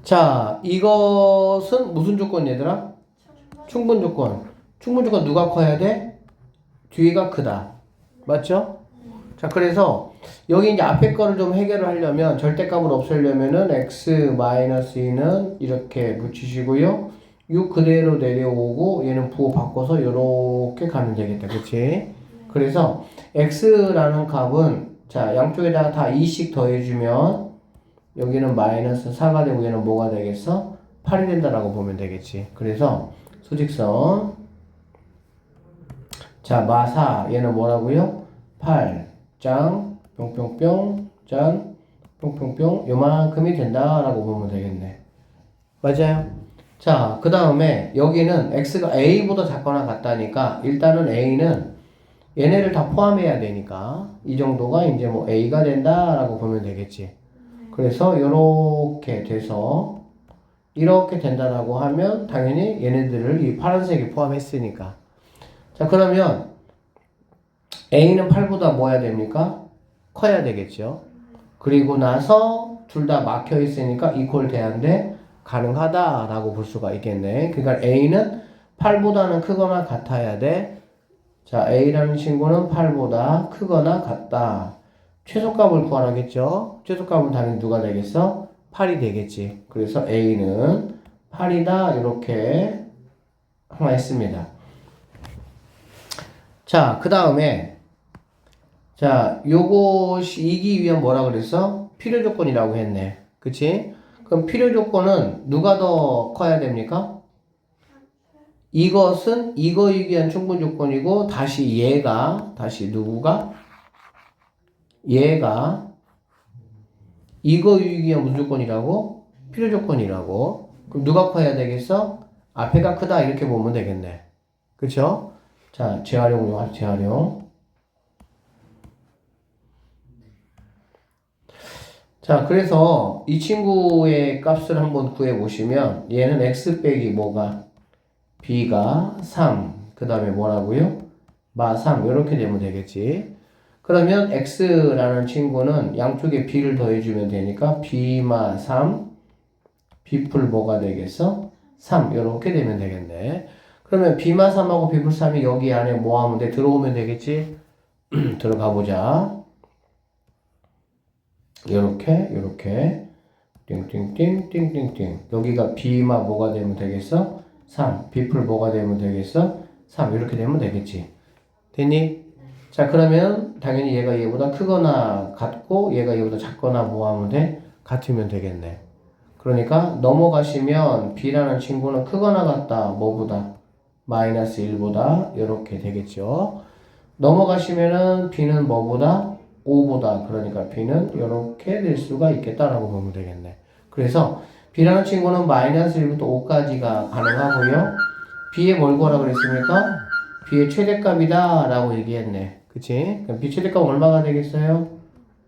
자, 이것은 무슨 조건 얘들아? 충분 조건. 충분 조건 누가 커야 돼? 뒤가 크다. 맞죠? 자, 그래서 여기 이제 앞에 거를 좀 해결을 하려면 절대값을 없애려면은 x-2는 이렇게 붙이시고요. 6 그대로 내려오고 얘는 부호 바꿔서 이렇게 가면 되겠다. 그치? 그래서 x라는 값은 자, 양쪽에다가 다 2씩 더해주면 여기는 마이너스 4가 되고 얘는 뭐가 되겠어? 8이 된다라고 보면 되겠지. 그래서 수직선 자, 마사 얘는 뭐라고요? 8 짱 뿅뿅뿅 짠 뿅뿅뿅 요만큼이 된다라고 보면 되겠네. 맞아요? 자, 그 다음에 여기는 x가 a보다 작거나 같다니까 일단은 a는 얘네를 다 포함해야 되니까 이 정도가 이제 뭐 a가 된다라고 보면 되겠지. 그래서 요렇게 돼서 이렇게 된다라고 하면 당연히 얘네들을 이 파란색에 포함했으니까. 자, 그러면 a는 8보다 뭐 해야 됩니까? 커야 되겠죠. 그리고 나서 둘 다 막혀 있으니까 이퀄 돼야인데 가능하다라고 볼 수가 있겠네. 그러니까 a는 8보다는 크거나 같아야 돼. 자, a라는 친구는 8보다 크거나 같다. 최소값을 구하라겠죠. 최소값은 당연히 누가 되겠어? 8이 되겠지. 그래서 a는 8이다 이렇게 하나 했습니다. 자, 그 다음에 자, 요것이 이기 위한 뭐라 그랬어? 필요 조건이라고 했네. 그치? 그럼 필요 조건은 누가 더 커야 됩니까? 이것은 이거이기 위한 충분 조건이고 다시 얘가 다시 누구가? 얘가 이거이기 위한 무슨 조건이라고? 필요 조건이라고. 그럼 누가 커야 되겠어? 앞에가 크다 이렇게 보면 되겠네. 그쵸? 자, 재활용. 자, 그래서 이 친구의 값을 한번 구해보시면 얘는 x 빼기 뭐가? b가 3, 그 다음에 뭐라고요? 마 3 이렇게 되면 되겠지. 그러면 x라는 친구는 양쪽에 b를 더해주면 되니까 b마 3, b풀 뭐가 되겠어? 3 이렇게 되면 되겠네. 그러면 b마 3하고 b풀 3이 여기 안에 뭐 하면 돼? 들어오면 되겠지? 들어가 보자. 요렇게 띵띵띵띵띵띵 여기가 b마 뭐가 되면 되겠어? 3 b풀 뭐가 되면 되겠어? 3 이렇게 되면 되겠지. 됐니? 자, 그러면 당연히 얘가 얘보다 크거나 같고 얘가 얘보다 작거나 뭐 하면 돼? 같으면 되겠네. 그러니까 넘어가시면 b라는 친구는 크거나 같다 뭐보다? 마이너스 1보다 이렇게 되겠죠. 넘어가시면은 b는 뭐보다? 5보다. 그러니까 b는 이렇게 될 수가 있겠다라고 보면 되겠네. 그래서 b라는 친구는 마이너스 1부터 5까지가 가능하고요. b의 뭘 구하라 그랬습니까? b의 최대값이다 라고 얘기했네. 그치? 그럼 b 최대값 얼마가 되겠어요?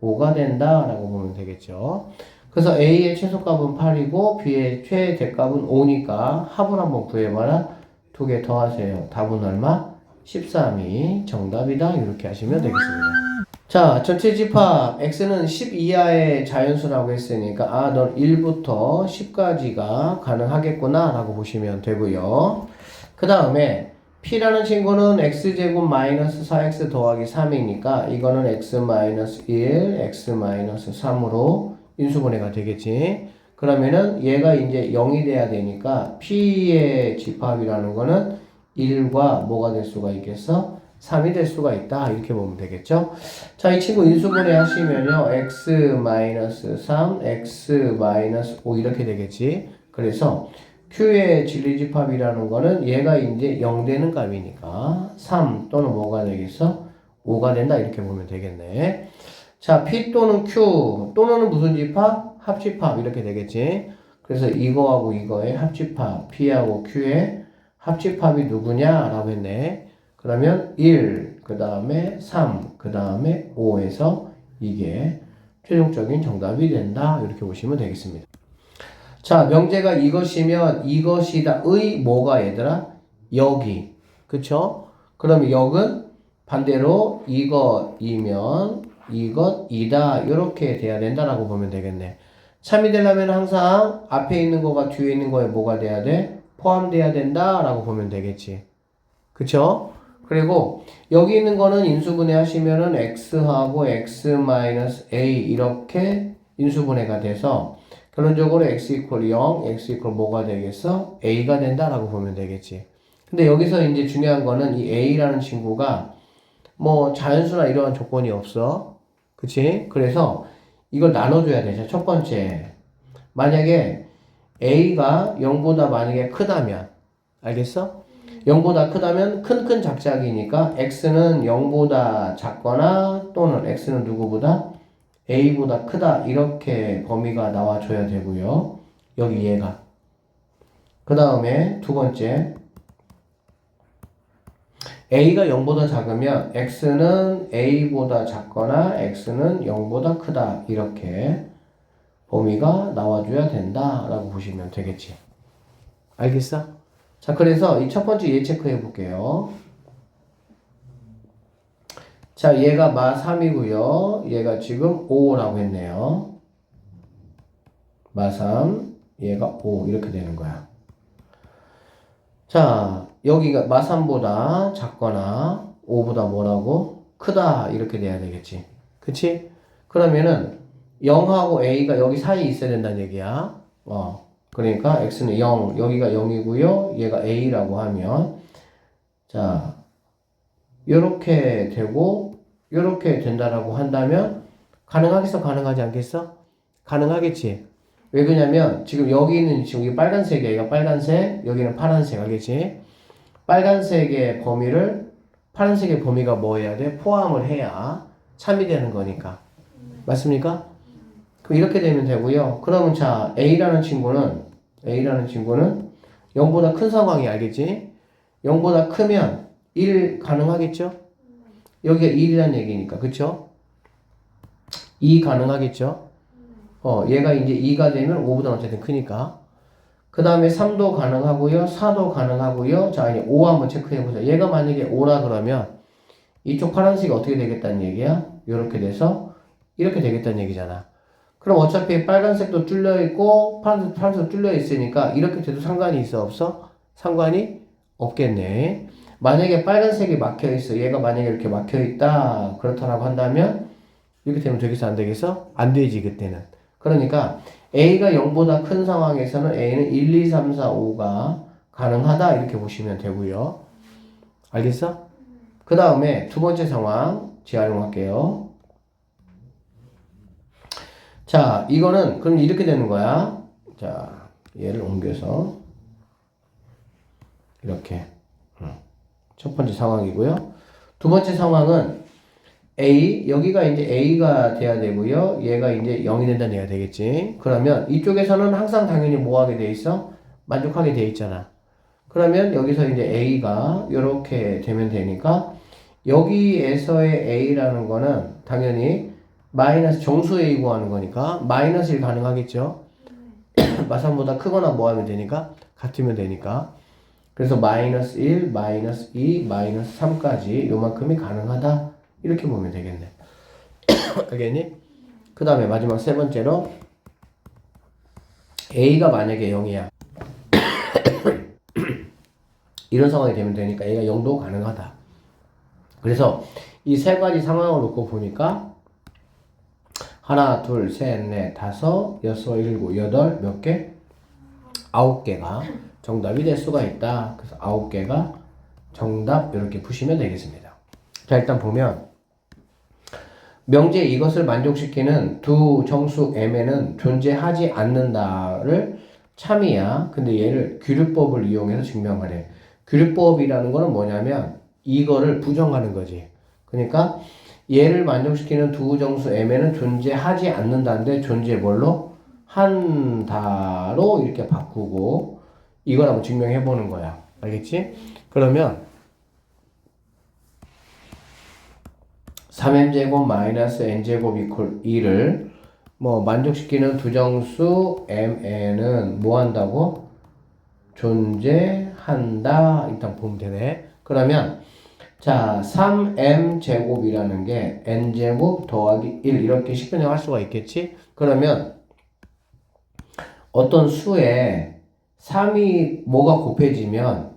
5가 된다 라고 보면 되겠죠. 그래서 a의 최소값은 8이고 b의 최대값은 5니까 합을 한번 구해봐라. 두 개 더하세요. 답은 얼마? 13이 정답이다. 이렇게 하시면 되겠습니다. 자, 전체 집합 x는 10 이하의 자연수라고 했으니까 넌 1부터 10까지가 가능하겠구나 라고 보시면 되고요. 그 다음에 p라는 친구는 x제곱 마이너스 4x 더하기 3이니까 이거는 x 마이너스 1, x 마이너스 3으로 인수분해가 되겠지. 그러면은 얘가 이제 0이 돼야 되니까 p의 집합이라는 거는 1과 뭐가 될 수가 있겠어? 3이 될 수가 있다. 이렇게 보면 되겠죠. 자, 이 친구 인수분해 하시면요. x-3, x-5 이렇게 되겠지. 그래서 Q의 진리집합이라는 거는 얘가 이제 0 되는 값이니까 3 또는 뭐가 되겠어? 5가 된다. 이렇게 보면 되겠네. 자, P 또는 Q 또는 무슨 집합? 합집합 이렇게 되겠지. 그래서 이거하고 이거의 합집합 P하고 Q의 합집합이 누구냐? 라고 했네. 그러면 1, 그 다음에 3, 그 다음에 5에서 이게 최종적인 정답이 된다. 이렇게 보시면 되겠습니다. 자, 명제가 이것이면 이것이다의 뭐가 얘들아? 여기. 그쵸? 그러면 역은 반대로 이것이면 이것이다. 이렇게 돼야 된다라고 보면 되겠네. 3이 되려면 항상 앞에 있는 거가 뒤에 있는 거에 뭐가 돼야 돼? 포함돼야 된다 라고 보면 되겠지. 그쵸? 그리고 여기 있는 거는 인수분해 하시면은 x하고 x-a 이렇게 인수분해가 돼서 결론적으로 x 이퀄 0, x 이퀄 뭐가 되겠어? a가 된다라고 보면 되겠지. 근데 여기서 이제 중요한 거는 이 a라는 친구가 뭐 자연수나 이러한 조건이 없어. 그치? 그래서 이걸 나눠줘야 돼. 자, 첫 번째. 만약에 a가 0보다 만약에 크다면, 알겠어? 0보다 크다면 큰 작작이니까 x는 0보다 작거나 또는 x는 누구보다 a보다 크다 이렇게 범위가 나와줘야 되고요. 여기 얘가. 그 다음에 두 번째 a가 0보다 작으면 x는 a보다 작거나 x는 0보다 크다 이렇게 범위가 나와줘야 된다라고 보시면 되겠지. 알겠어? 자, 그래서 이 첫 번째 얘 체크해 볼게요. 자, 얘가 마 3이고요. 얘가 지금 5라고 했네요. 마 3, 얘가 5 이렇게 되는 거야. 자, 여기가 마 3보다 작거나 5보다 뭐라고? 크다 이렇게 돼야 되겠지. 그치? 그러면은 0하고 a가 여기 사이에 있어야 된다는 얘기야. 그러니까 x는 0, 여기가 0이고요. 얘가 a라고 하면 자, 요렇게 되고 요렇게 된다라고 한다면 가능하겠어? 가능하지 않겠어? 가능하겠지. 왜 그러냐면 지금 여기 있는 지금 이게 빨간색이야. 얘가 빨간색, 여기는 파란색 알겠지? 빨간색의 범위를 파란색의 범위가 뭐 해야 돼? 포함을 해야 참이 되는 거니까. 맞습니까? 그럼 이렇게 되면 되고요. 그러면 자, A라는 친구는 0보다 큰 상황이 알겠지? 0보다 크면 1 가능하겠죠? 여기가 1이라는 얘기니까. 그쵸? 2 가능하겠죠? 얘가 이제 2가 되면 5보다 어쨌든 크니까. 그 다음에 3도 가능하고요. 4도 가능하고요. 자, 이제 5 한번 체크해보자. 얘가 만약에 5라 그러면 이쪽 파란색이 어떻게 되겠다는 얘기야? 이렇게 돼서 이렇게 되겠다는 얘기잖아. 그럼 어차피 빨간색도 뚫려있고 파란색도 뚫려있으니까 이렇게 돼도 상관이 있어? 없어? 상관이 없겠네. 만약에 빨간색이 막혀있어. 얘가 만약에 이렇게 막혀있다. 그렇다라고 한다면 이렇게 되면 되겠어? 안 되겠어? 안 되지 그때는. 그러니까 A가 0보다 큰 상황에서는 A는 1, 2, 3, 4, 5가 가능하다 이렇게 보시면 되고요. 알겠어? 그 다음에 두 번째 상황 재활용할게요. 자, 이거는 그럼 이렇게 되는 거야. 자, 얘를 옮겨서 이렇게 첫 번째 상황이고요. 두 번째 상황은 A, 여기가 이제 A가 돼야 되고요. 얘가 이제 0이 된다는 얘기가 되겠지. 그러면 이쪽에서는 항상 당연히 뭐 하게 돼 있어? 만족하게 돼 있잖아. 그러면 여기서 이제 A가 이렇게 되면 되니까 여기에서의 A라는 거는 당연히 마이너스 정수 A 구하는 거니까 마이너스 1 가능하겠죠. 마삼보다 크거나 뭐 하면 되니까 같으면 되니까. 그래서 마이너스 1, 마이너스 2, 마이너스 3까지 요만큼이 가능하다. 이렇게 보면 되겠네. 알겠니? 그 다음에 마지막 세 번째로 A가 만약에 0이야. 이런 상황이 되면 되니까 A가 0도 가능하다. 그래서 이 세 가지 상황을 놓고 보니까 하나, 둘, 셋, 넷, 다섯, 여섯, 일곱, 여덟 몇 개? 9개가 정답이 될 수가 있다. 그래서 9개가 정답 이렇게 푸시면 되겠습니다. 자, 일단 보면 명제 이것을 만족시키는 두 정수 M에는 존재하지 않는다를 참이야. 근데 얘를 규律법을 이용해서 증명하래. 규律법이라는 거는 뭐냐면 이거를 부정하는 거지. 그러니까 얘를 만족시키는 두 정수 M에는 존재하지 않는다인데 존재 뭘로? 한다로 이렇게 바꾸고 이걸 한번 증명해 보는 거야. 알겠지? 그러면 3m제곱 마이너스 n제곱 이퀄 2를 뭐 만족시키는 두 정수 Mn은 뭐 한다고? 존재한다. 일단 보면 되네. 그러면 자, 3m제곱이라는 게 n제곱 더하기 1 이렇게 식변형할 수가 있겠지? 그러면 어떤 수에 3이 뭐가 곱해지면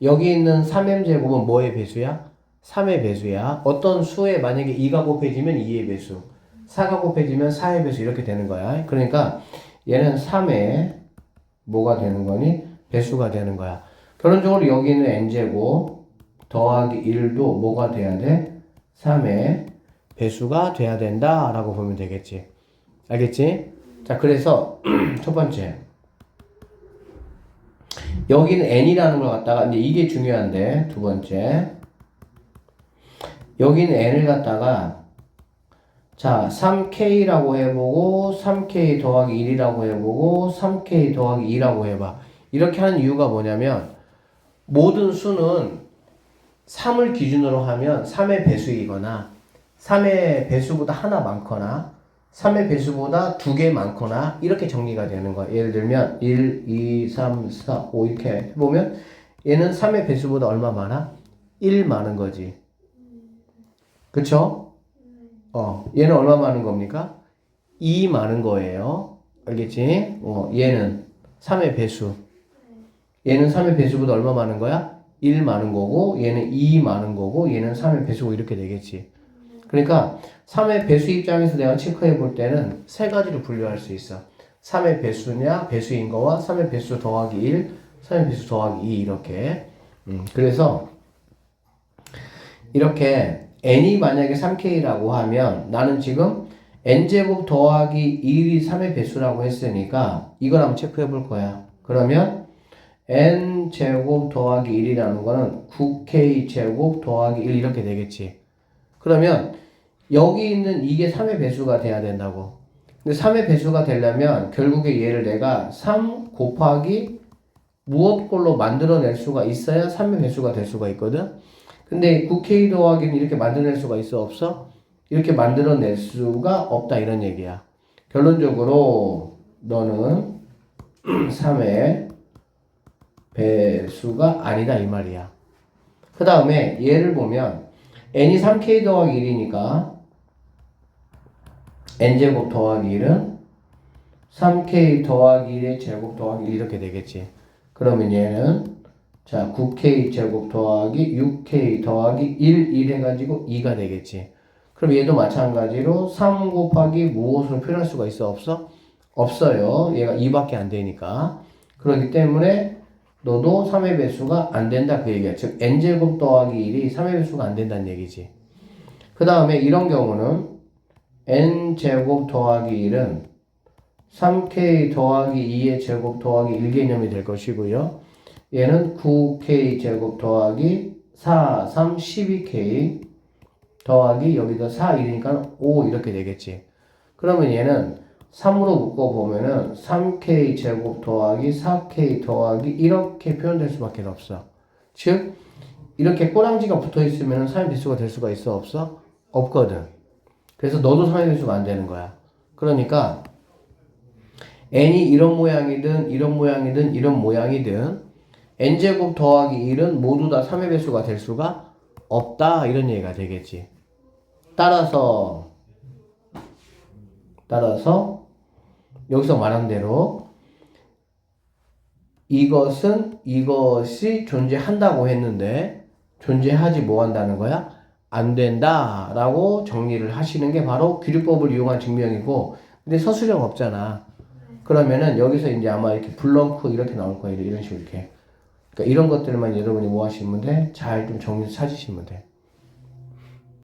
여기 있는 3m 제곱은 뭐의 배수야? 3의 배수야. 어떤 수에 만약에 2가 곱해지면 2의 배수, 4가 곱해지면 4의 배수 이렇게 되는 거야. 그러니까 얘는 3의 뭐가 되는 거니? 배수가 되는 거야. 결론적으로 여기 있는 n제곱 더하기 1도 뭐가 돼야 돼? 3의 배수가 돼야 된다 라고 보면 되겠지. 알겠지? 자, 그래서 첫 번째 여기는 n이라는 걸 갖다가 이제 이게 중요한데, 두 번째 여기는 n을 갖다가 자 3k라고 해보고 3k 더하기 1이라고 해보고 3k 더하기 2라고 해봐. 이렇게 하는 이유가 뭐냐면 모든 수는 3을 기준으로 하면 3의 배수이거나 3의 배수보다 하나 많거나 3의 배수보다 2개 많거나 이렇게 정리가 되는 거야. 예를 들면 1, 2, 3, 4, 5 이렇게 해보면 얘는 3의 배수보다 얼마 많아? 1 많은 거지. 그쵸? 얘는 얼마 많은 겁니까? 2 많은 거예요. 알겠지? 얘는 3의 배수. 얘는 3의 배수보다 얼마 많은 거야? 1 많은 거고, 얘는 2 많은 거고, 얘는 3의 배수고 이렇게 되겠지. 그러니까 3의 배수 입장에서 내가 체크해 볼 때는 세 가지로 분류할 수 있어. 3의 배수냐, 배수인 거와 3의 배수 더하기 1, 3의 배수 더하기 2 이렇게. 그래서 이렇게 n이 만약에 3k라고 하면 나는 지금 n제곱 더하기 1이 3의 배수라고 했으니까 이걸 한번 체크해 볼 거야. 그러면 n제곱 더하기 1이라는 거는 9k제곱 더하기 1 이렇게 되겠지. 그러면 여기 있는 이게 3의 배수가 돼야 된다고. 근데 3의 배수가 되려면 결국에 얘를 내가 3 곱하기 무엇 걸로 만들어낼 수가 있어야 3의 배수가 될 수가 있거든. 근데 9k 더하기는 이렇게 만들어낼 수가 있어? 없어? 이렇게 만들어낼 수가 없다 이런 얘기야. 결론적으로 너는 3의 배수가 아니다 이 말이야. 그 다음에 얘를 보면 n이 3k 더하기 1이니까 n제곱 더하기 1은 3k 더하기 1의 제곱 더하기 1 이렇게 되겠지. 그러면 얘는 자 9k 제곱 더하기 6k 더하기 1 해가지고 2가 되겠지. 그럼 얘도 마찬가지로 3 곱하기 무엇으로 표현할 수가 있어? 없어? 없어요. 얘가 2밖에 안 되니까. 그렇기 때문에 너도 3의 배수가 안 된다 그 얘기야. 즉 n제곱 더하기 1이 3의 배수가 안 된다는 얘기지. 그 다음에 이런 경우는 n제곱 더하기 1은 3k 더하기 2의 제곱 더하기 1 개념이 될 것이고요. 얘는 9k 제곱 더하기 4, 3, 12k 더하기 여기다 4, 1이니까 5 이렇게 되겠지. 그러면 얘는 3으로 묶어보면은 3k 제곱 더하기 4k 더하기 이렇게 표현될 수밖에 없어. 즉 이렇게 꼬랑지가 붙어있으면 3의 배수가 될 수가 있어? 없어? 없거든. 그래서 너도 3의 배수가 안 되는 거야. 그러니까 n이 이런 모양이든 이런 모양이든 이런 모양이든 n제곱 더하기 1은 모두 다 3의 배수가 될 수가 없다 이런 얘기가 되겠지. 따라서 여기서 말한 대로 이것이 존재한다고 했는데 존재하지 뭐 한다는 거야? 안 된다 라고 정리를 하시는 게 바로 규律법을 이용한 증명이고, 근데 서술형 없잖아. 그러면은 여기서 이제 아마 이렇게 블렁크 이렇게 나올 거예요. 이런 식으로 이렇게. 그러니까 이런 것들만 여러분이 뭐 하시면 돼? 잘 좀 정리해서 찾으시면 돼.